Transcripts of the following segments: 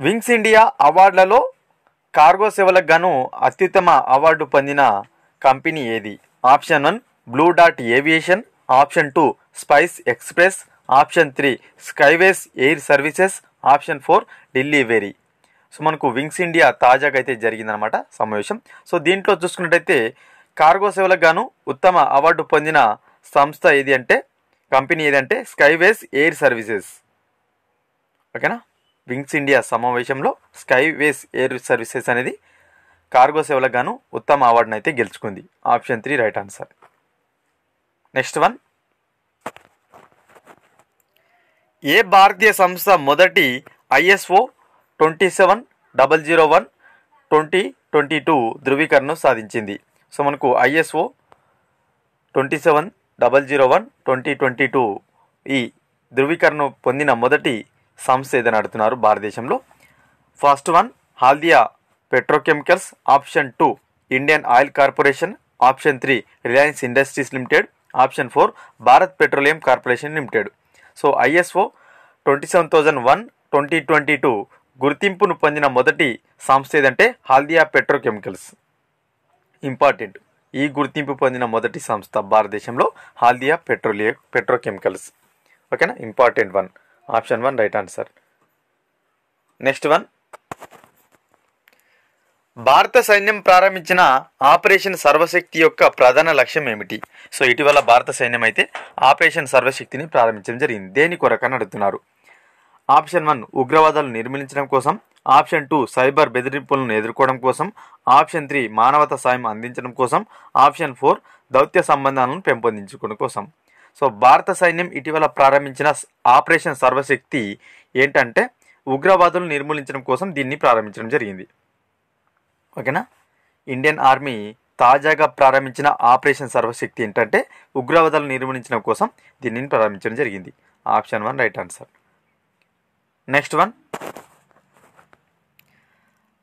Wings India అవార్డులలో cargo సేవలకు గాను అత్యుత్తమ అవార్డు పొందిన కంపెనీ ఏది? Option 1 blue dart aviation, option 2 spice express, option 3 skyways air services, option 4 Delhi very. So మనకు wings India తాజాగా అయితే జరిగిందనమాట సమావేశం. సో దీంట్లో చూసుకున్నట్టయితే కార్గో సేవలకు గాను ఉత్తమ అవార్డు పొందిన సంస్థ ఏది అంటే, కంపెనీ ఏదంటే స్కైవేస్ ఎయిర్ సర్వీసెస్. ఓకేనా, వింగ్స్ ఇండియా సమావేశంలో స్కైవేస్ ఎయిర్ సర్వీసెస్ అనేది కార్గో సేవలకు గాను ఉత్తమ అవార్డును అయితే గెలుచుకుంది. Option 3 right answer. Next one, ఏ భారతీయ సంస్థ మొదటి ISO 27001:2022 ధృవీకరణను సాధించింది? సో మనకు ISO 27001:2022 ఈ ధృవీకరణను పొందిన మొదటి సంస్థ ఏదని అడుగుతున్నారు భారతదేశంలో. First one Haldia petrochemicals, option 2 Indian oil corporation, option 3 Reliance industries limited, option 4 Bharat petroleum corporation limited. So ISO 27001:2022 గుర్తింపును పొందిన మొదటి సంస్థ ఏదంటే హాల్దియా పెట్రోకెమికల్స్. ఇంపార్టెంట్, ఈ గుర్తింపు పొందిన మొదటి సంస్థ భారతదేశంలో హాల్దియా పెట్రోకెమికల్స్. ఓకేనా, important one. Option 1 right answer. Next one, భారత సైన్యం ప్రారంభించిన ఆపరేషన్ సర్వశక్తి యొక్క ప్రధాన లక్ష్యం ఏమిటి? సో ఇటీవల భారత సైన్యం అయితే ఆపరేషన్ సర్వశక్తిని ప్రారంభించడం జరిగింది. దేని కొరకని అడుగుతున్నారు. ఆప్షన్ 1 ఉగ్రవాదాలను నిర్మూలించడం కోసం, ఆప్షన్ 2 సైబర్ బెదిరింపులను ఎదుర్కోవడం కోసం, ఆప్షన్ 3 మానవతా సాయం అందించడం కోసం, ఆప్షన్ 4 దౌత్య సంబంధాలను పెంపొందించుకోవడం కోసం. సో భారత సైన్యం ఇటీవల ప్రారంభించిన ఆపరేషన్ సర్వశక్తి ఏంటంటే ఉగ్రవాదులను నిర్మూలించడం కోసం దీన్ని ప్రారంభించడం జరిగింది. ఓకేనా, ఇండియన్ ఆర్మీ తాజాగా ప్రారంభించిన ఆపరేషన్ సర్వశక్తి ఏంటంటే ఉగ్రవాదాలను నిర్మూలించడం కోసం దీనిని ప్రారంభించడం జరిగింది. Option 1 right answer. Next one,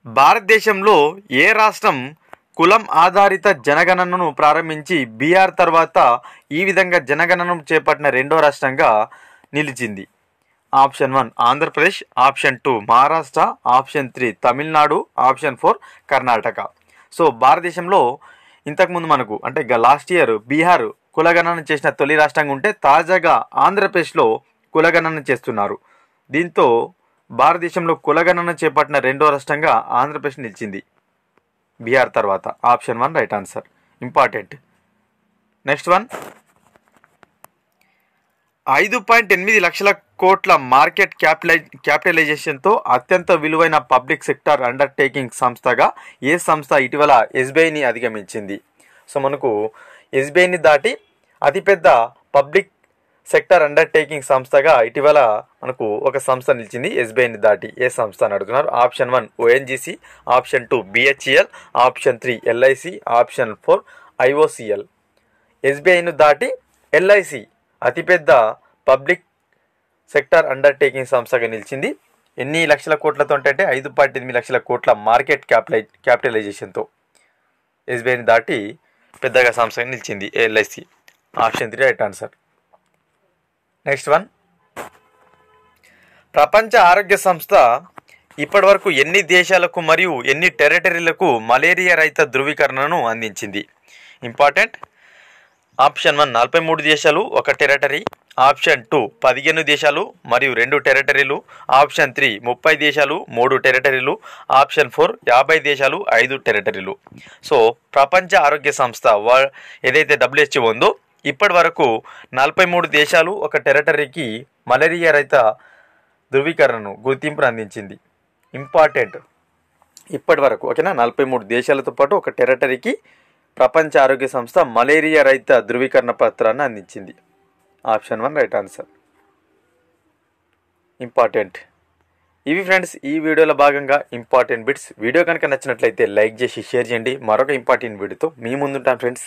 భారతదేశంలో ఏ రాష్ట్రం కులం ఆధారిత జనగణనను ప్రారంభించి బీహార్ తర్వాత ఈ విధంగా జనగణనను చేపట్టిన రెండో రాష్ట్రంగా నిలిచింది? Option 1 Andhra Pradesh, option 2 Maharashtra, option 3 Tamil Nadu, option 4 Karnataka. So భారతదేశంలో ఇంతకుముందు మనకు అంటే లాస్ట్ ఇయర్ బీహార్ కులగణన చేసిన తొలి రాష్ట్రంగా ఉంటే తాజాగా ఆంధ్రప్రదేశ్లో కులగణన చేస్తున్నారు. దీంతో భారతదేశంలో కులగణన చేపట్టిన రెండో రాష్ట్రంగా ఆంధ్రప్రదేశ్ నిలిచింది బీహార్ తర్వాత. Option 1 right answer. Important. Next one, 5.8 లక్షల కోట్ల మార్కెట్ క్యాపిటలైజేషన్తో అత్యంత విలువైన పబ్లిక్ సెక్టార్ అండర్టేకింగ్ సంస్థగా ఏ సంస్థ ఇటీవల SBIని అధిగమించింది? సో మనకు SBIని దాటి అతిపెద్ద పబ్లిక్ సెక్టార్ అండర్టేకింగ్ సంస్థగా ఇటీవల మనకు ఒక సంస్థ నిలిచింది SBIని దాటి. ఏ సంస్థ అని అడుగుతున్నారు. Option 1 ONGC, option 2 BHEL, option 3 LIC, option 4 IOCL. SBIను దాటి LIC అతిపెద్ద పబ్లిక్ సెక్టార్ అండర్టేకింగ్ సంస్థగా నిలిచింది. ఎన్ని లక్షల కోట్లతో అంటే 5.8 లక్షల కోట్ల మార్కెట్ క్యాపిటలైజేషన్తో SBIని దాటి పెద్దగా సంస్థగా నిలిచింది LIC. Option 3 right answer. Next one, ప్రపంచ ఆరోగ్య సంస్థ ఇప్పటివరకు ఎన్ని దేశాలకు మరియు ఎన్ని టెరిటరీలకు మలేరియా రహిత ధృవీకరణను అందించింది? ఇంపార్టెంట్. ఆప్షన్ 1 43 దేశాలు 1 టెరిటరీ, ఆప్షన్ 2 15 దేశాలు మరియు 2 టెరిటరీలు, ఆప్షన్ 3 30 దేశాలు 3 టెరిటరీలు, ఆప్షన్ 4 50 దేశాలు 5 టెరిటరీలు. సో ప్రపంచ ఆరోగ్య సంస్థ ఏదైతే WHO ఉందో ఇప్పటి వరకు 43 దేశాలు 1 టెరిటరీకి మలేరియా రహిత ధృవీకరణను గుర్తింపును అందించింది. ఇంపార్టెంట్, ఇప్పటి వరకు. ఓకేనా, 43 దేశాలతో పాటు 1 టెరిటరీకి ప్రపంచ ఆరోగ్య సంస్థ మలేరియా రహిత ధృవీకరణ పత్రాన్ని అందించింది. Option 1 right answer. ఇంపార్టెంట్. ఇవి ఫ్రెండ్స్ ఈ వీడియోలో భాగంగా ఇంపార్టెంట్ బిట్స్. వీడియో కనుక నచ్చినట్లయితే లైక్ చేసి షేర్ చేయండి. మరొక ఇంపార్టెంట్ వీడియోతో మీ ముందుంటాను ఫ్రెండ్స్.